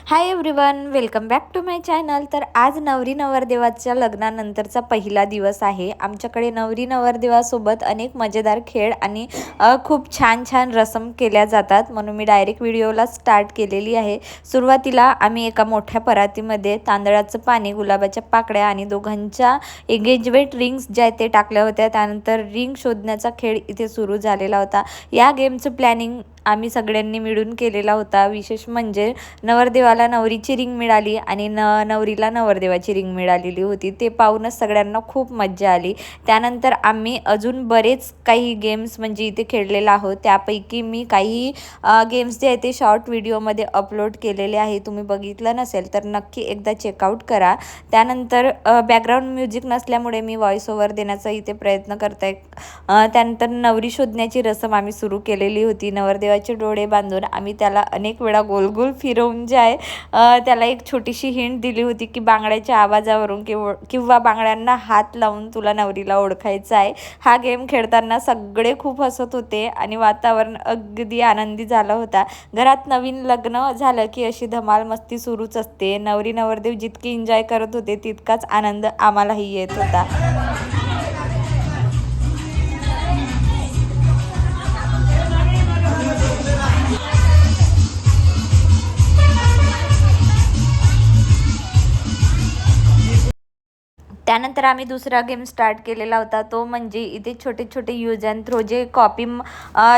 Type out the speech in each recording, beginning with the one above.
High everyone, welcome back to my channel. तर आज नवरी नवरदेवाच्या लग्नानंतरचा पहिला दिवस आहे. आमच्याकडे नवरी नवरदेवासोबत अनेक मजेदार खेळ आणि खूप छान छान रसम केल्या जातात, म्हणून मी डायरेक्ट व्हिडिओला स्टार्ट केलेली आहे. सुरुवातीला आम्ही एका मोठ्या परातीमध्ये तांदळाचं पाणी, गुलाबाच्या पाकळ्या आणि दोघांच्या एंगेजमेंट रिंग्स ज्या ते टाकल्या होत्या. त्यानंतर रिंग शोधण्याचा खेळ इथे सुरू झालेला होता. या गेमचं प्लॅनिंग आम्ही सगळ्यांनी मिळून केलेला होता. विशेष म्हणजे नवरदेवाला नवरीची रिंग मिळाली आणि नवरीला नवरदेवाची रिंग मिळालेली होती. ते पाहूनच सगळ्यांना खूप मज्जा आली. त्यानंतर आम्ही अजून बरेच काही गेम्स म्हणजे इथे खेळलेलो आहोत. त्यापैकी मी काही गेम्स जे आहेत ते शॉर्ट व्हिडिओमध्ये अपलोड केलेले आहे. तुम्ही बघितलं नसेल तर नक्की एकदा चेकआउट करा. त्यानंतर बॅकग्राऊंड म्युझिक नसल्यामुळे मी व्हॉइस ओव्हर देण्याचा इथे प्रयत्न करते. त्यानंतर नवरी शोधण्याची रसम आम्ही सुरू केलेली होती. नवरदेवाचे डोळे बांधून आम्ही त्याला अनेक वेळा गोल गोल फिरवून जे आहे त्याला एक छोटीशी हिंट दिली होती की बांगड्याच्या आवाजावरून किंवा बांगड्यांना हात लावून तुला नवरीला ओळखायचं आहे. हा गेम खेळताना सगळे खूप हसत होते आणि वातावरण अगदी आनंदी झालं होता. घरात नवीन लग्न झालं की अशी धमाल मस्ती सुरूच असते. नवरी नवरदेव जितकी एन्जॉय करत होते तितकाच आनंद आम्हालाही येत होता. त्यानंतर आम्ही दुसरा गेम स्टार्ट केलेला होता. तो म्हणजे इथे छोटे छोटे यूज अँड थ्रो जे कॉफी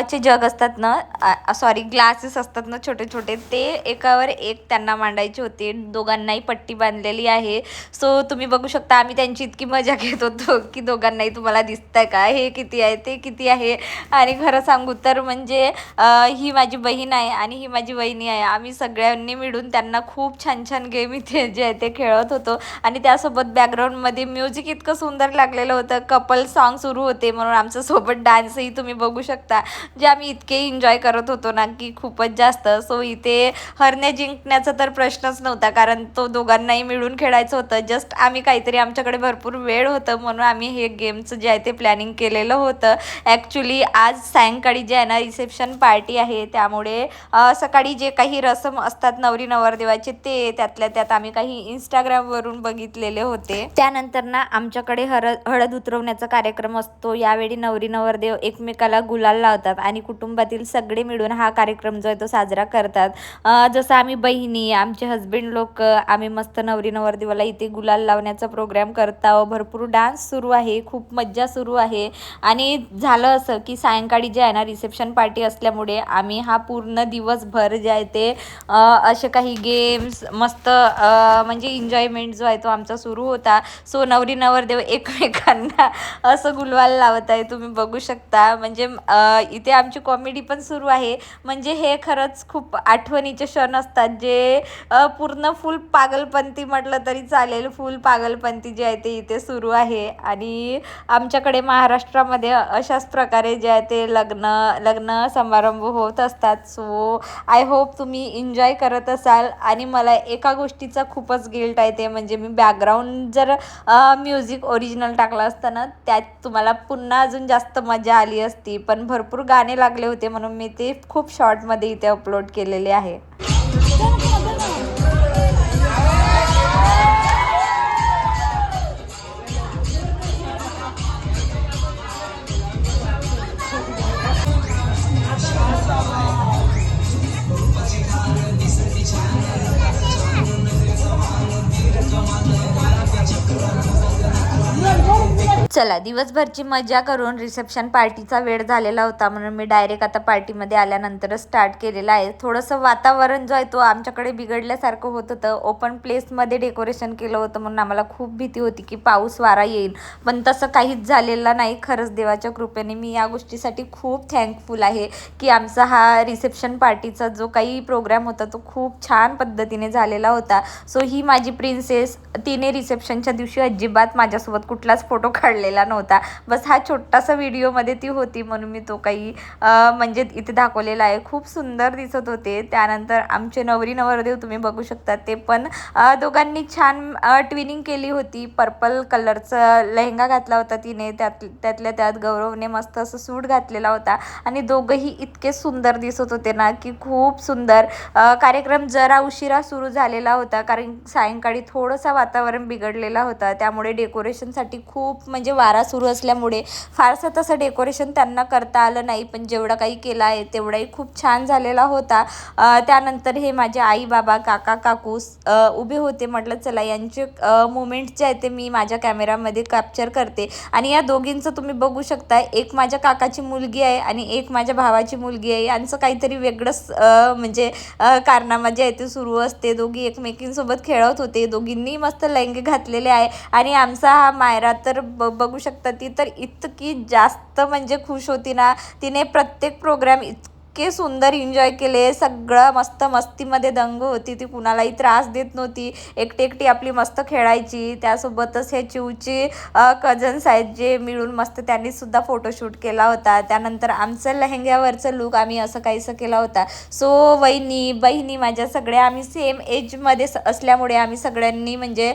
चे जग असतात ना, सॉरी ग्लासेस असतात ना छोटे छोटे, ते एकावर एक त्यांना मांडायचे होते. दोघांनाही पट्टी बांधलेली आहे. सो तुम्ही बघू शकता आम्ही त्यांची इतकी मजा घेत होतो की दोघांनाही तुम्हाला दिसतंय का, हे किती आहे ते किती आहे. आणि खरं सांगू तर म्हणजे ही माझी बहीण आहे आणि ही माझी वहिनी आहे. आम्ही सगळ्यांनी मिळून त्यांना खूप छान छान गेम इथे जे आहे ते खेळत होतो. आणि त्यासोबत बॅकग्राऊंडमध्ये म्युझिक इतकं सुंदर लागलेलं होतं. कपल सॉन्ग सुरू होते म्हणून आमच्या सोबत डान्सही तुम्ही बघू शकता, जे आम्ही इतके एन्जॉय करत होतो ना की खूपच जास्त. सो इथे हरणे जिंकण्याचा तर प्रश्नच नव्हता, कारण तो दोघांनाही मिळून खेळायचं होतं. जस्ट आम्ही काहीतरी आमच्याकडे भरपूर वेळ होतं म्हणून आम्ही हे गेमचं जे आहे ते प्लॅनिंग केलेलं होतं. ॲक्च्युली आज सायंकाळी जे आहे ना रिसेप्शन पार्टी आहे, त्यामुळे सकाळी जे काही रसम असतात नवरी नवरदेवाचे ते त्यातल्या त्यात आम्ही काही इंस्टाग्रामवरून बघितलेले होते. त्यानंतर ना आमच्याकडे हळद उतरवण्याचा कार्यक्रम असतो. यावेळी नवरी नवरदेव एकमेकाला गुलाल लावतात आणि कुटुंबातील सगळे मिळून हा कार्यक्रम जो आहे तो साजरा करतात. जसं आम्ही बहिणी, आमचे हस्बंड लोक, आम्ही मस्त नवरी नवरदेवाला इथे गुलाल लावण्याचा प्रोग्राम करतो. भरपूर डान्स सुरू आहे, खूप मज्जा सुरू आहे. आणि झालं असं की सायंकाळी जे आहे ना रिसेप्शन पार्टी असल्यामुळे आम्ही हा पूर्ण दिवसभर जे आहे ते असे काही गेम्स मस्त म्हणजे एन्जॉयमेंट जो आहे तो आमचा सुरू होता. सो नवरी नवरदेव एकमेकांना असं गुलवाल लावत आहे, तुम्ही बघू शकता. म्हणजे इथे आमची कॉमेडी पण सुरू आहे. म्हणजे हे खरंच खूप आठवणीचे क्षण असतात, जे पूर्ण फुल पागलपंती म्हटलं तरी चालेल. फुल पागलपंती जे आहे ते इथे सुरू आहे. आणि आमच्याकडे महाराष्ट्रामध्ये अशाच प्रकारे जे आहे ते लग्न समारंभ होत असतात. सो आय होप तुम्ही एन्जॉय करत असाल. आणि मला एका गोष्टीचा खूपच गिल्ट आहे, ते म्हणजे मी बॅकग्राऊंड जर म्युझिक ओरिजिनल टाकलं असतं ना, त्यात तुम्हाला पुन्हा अजून जास्त मजा आली असती. पण भरपूर गाणे लागले होते म्हणून मी ते खूप शॉर्टमध्ये इथे अपलोड केलेले आहे. चला, दिवसभरची मजा करून रिसेप्शन पार्टीचा वेळ झालेला होता म्हणून मी डायरेक्ट आता पार्टीमध्ये आल्यानंतरच स्टार्ट केलेलं आहे. थोडंसं वातावरण जो आहे तो आमच्याकडे बिघडल्यासारखं होत होतं. ओपन प्लेसमध्ये डेकोरेशन केलं होतं म्हणून आम्हाला खूप भीती होती की पाऊस वारा येईल, पण तसं काहीच झालेलं नाही. खरंच देवाच्या कृपेने मी या गोष्टीसाठी खूप थँकफुल आहे की आमचा हा रिसेप्शन पार्टीचा जो काही प्रोग्राम होता तो खूप छान पद्धतीने झालेला होता. सो ही माझी प्रिन्सेस, तिने रिसेप्शनच्या दिवशी अजिबात माझ्यासोबत कुठलाच फोटो काढलेला आलेला नव्हता. बस हा छोटासा व्हिडिओमध्ये ती होती म्हणून मी तो काही म्हणजे इथे दाखवलेला आहे. खूप सुंदर दिसत होते. त्यानंतर आमचे नवरी नवरदेव तुम्ही बघू शकता, ते पण दोघांनी छान ट्विनिंग केली होती. पर्पल कलरचा लेहंगा घातला होता तिने, त्यातल्या त्यात गौरवने मस्त असं सूट घातलेला होता आणि दोघंही इतके सुंदर दिसत होते ना की खूप सुंदर. कार्यक्रम जरा उशिरा सुरू झालेला होता कारण सायंकाळी थोडंसं वातावरण बिघडलेला होता, त्यामुळे डेकोरेशनसाठी खूप म्हणजे वारा सुरू असल्यामुळे फारसं तसं डेकोरेशन त्यांना करता आलं नाही, पण जेवढं काही केलं आहे तेवढाही खूप छान झालेला होता. त्यानंतर हे माझे आई बाबा काका काकू उभे होते. म्हटलं चला यांचे मुमेंट्स जे आहेत ते मी माझ्या कॅमेरामध्ये कॅप्चर करते. आणि या दोघींचं तुम्ही बघू शकता, एक माझ्या काकाची मुलगी आहे आणि एक माझ्या भावाची मुलगी आहे. यांचं काहीतरी वेगळंच म्हणजे कारनामा जे आहे ते सुरू असते. दोघी एकमेकींसोबत खेळत होते. दोघींनी मस्त लेहंगे घातलेले आहे आणि आमचा हा मायरा तर बघू शकता, ती तर इतकी जास्त म्हणजे खुश होती ना. तिने प्रत्येक प्रोग्राम इतके सुंदर एन्जॉय केले. सगळं मस्त मस्तीमध्ये दंग होती. ती कुणालाही त्रास देत नव्हती. एकटी एकटी आपली मस्त खेळायची. त्यासोबतच हे चिवची कझन्स आहेत जे मिळून मस्त त्यांनी सुद्धा फोटोशूट केला होता. त्यानंतर आमचं लेहंग्यावरचं लुक आम्ही असं काहीसं केला होता. सो वहिनी बहिणी माझ्या सगळ्या आम्ही सेम एजमध्ये असल्यामुळे आम्ही सगळ्यांनी म्हणजे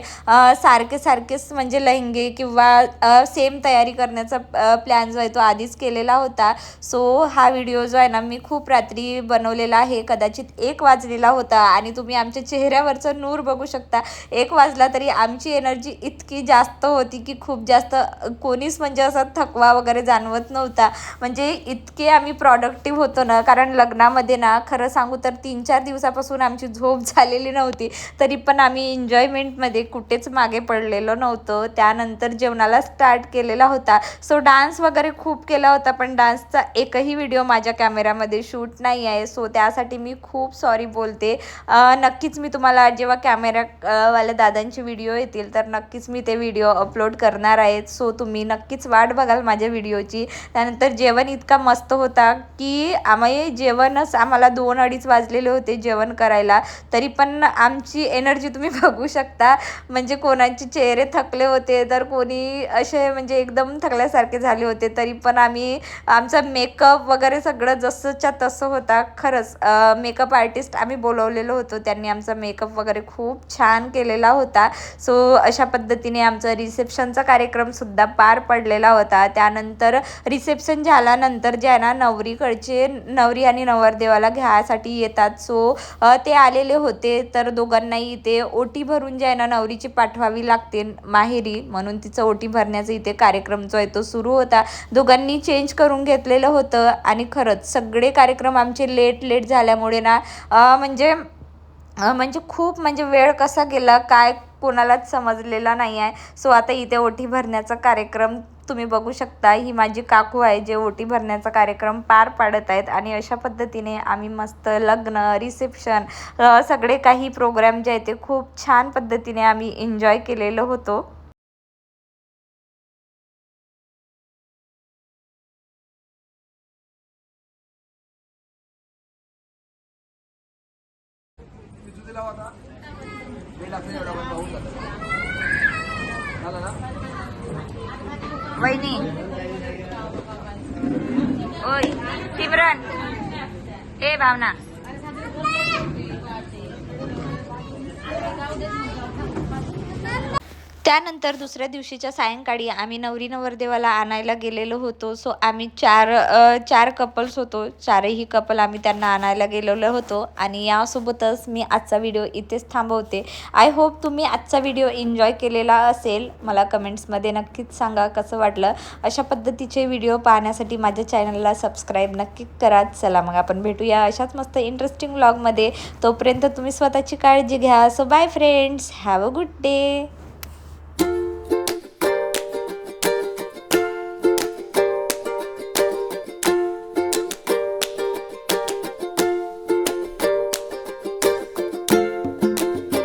सारखेच म्हणजे लेहंगे किंवा सेम तयारी करण्याचा प्लॅन जो आहे तो आधीच केलेला होता. सो हा व्हिडिओ जो आहे ना मी खूप रात्री बनवलेला आहे. कदाचित 1 वाजलेला होता आणि तुम्ही आमच्या चेहऱ्यावरचं नूर बघू शकता. 1 वाजला तरी आमची एनर्जी इतकी जास्त होती की खूप जास्त कोणीच म्हणजे असा थकवा वगैरे जाणवत नव्हता. म्हणजे इतके आम्ही प्रॉडक्टिव्ह होतो ना, कारण लग्नामध्ये ना खरं सांगू तर 3-4 दिवसापासून आमची झोप झालेली नव्हती, तरी पण आम्ही एन्जॉयमेंटमध्ये कुठेच मागे पडलेलो नव्हतो. त्यानंतर जेवणाला स्टार्ट केलेला होता. सो डान्स वगैरे खूप केला होता, पण डान्सचा एकही व्हिडिओ माझ्या कॅमेरामध्ये शूट नाही आहे. सो त्यासाठी मी खूप सॉरी बोलते. नक्कीच मी तुम्हाला जेव्हा कॅमेरावाल्या दादांचे व्हिडिओ येतील तर नक्कीच मी ते व्हिडिओ अपलोड करणार आहेत. सो तुम्ही नक्कीच वाट बघाल माझ्या व्हिडिओची. त्यानंतर जेवण इतका मस्त होता की आम्हाला 2-2:30 वाजलेले होते जेवण करायला, तरी पण आमची एनर्जी तुम्ही बघू शकता. म्हणजे कोणाचे चेहरे थकले होते तर कोणी असे म्हणजे एकदम थकल्यासारखे झाले होते, तरी पण आमचा मेकअप वगैरे सगळं जसंच्या तसं होता. खरंच मेकअप आर्टिस्ट आम्ही बोलवलेलो होतो, त्यांनी आमचा मेकअप वगैरे खूप छान केलेला होता. सो अशा पद्धतीने आमचा रिसेप्शनचा कार्यक्रमसुद्धा पार पडलेला होता. त्यानंतर रिसेप्शन झाल्यानंतर जे आहे ना नवरीकडचे नवरी आणि नवरदेवाला घ्यायसाठी येतात. सो ते आलेले होते, तर दोघांनाही इथे ओटी भरून जे आहे ना नवरीची पाठवावी लागते माहेरी, म्हणून तिचं ओटी भरण्याचा इथे कार्यक्रम जो आहे तो सुरू होता. दोघांनी चेंज करून घेतलेलं होतं आणि खरंच सगळे कार्यक्रम आमचे लेट झाल्यामुळे ना म्हणजे खूप म्हणजे वेळ कसा गेला काय कोणालाच समजलेला नाही आहे. सो आता इथे ओटी भरण्याचा कार्यक्रम तुम्ही बघू शकता. ही माझी काकू आहे जे ओटी भरण्याचा कार्यक्रम पार पाडत आहेत आणि अशा पद्धतीने आम्ही मस्त लग्न रिसेप्शन सगळे काही प्रोग्राम जे आहेत ते खूप छान पद्धतीने आम्ही एन्जॉय केलेलो होतो. वहिनी ओय सिमरन ए भावना त्यानंतर दुसऱ्या दिवशीच्या सायंकाळी आम्ही नवरी नवरदेवाला आणायला गेलेलो होतो. सो आम्ही चार कपल्स होतो. चारही कपल आम्ही त्यांना आणायला गेलेलो होतो आणि यासोबतच मी आजचा व्हिडिओ इथेच थांबवते. आय होप तुम्ही आजचा व्हिडिओ एन्जॉय केलेला असेल. मला कमेंट्समध्ये नक्कीच सांगा कसं वाटलं. अशा पद्धतीचे व्हिडिओ पाहण्यासाठी माझ्या चॅनलला सबस्क्राईब नक्की करा. चला मग आपण भेटूया अशाच मस्त इंटरेस्टिंग व्लॉगमध्ये. तोपर्यंत तुम्ही स्वतःची काळजी घ्या. So bye friends, have a good day.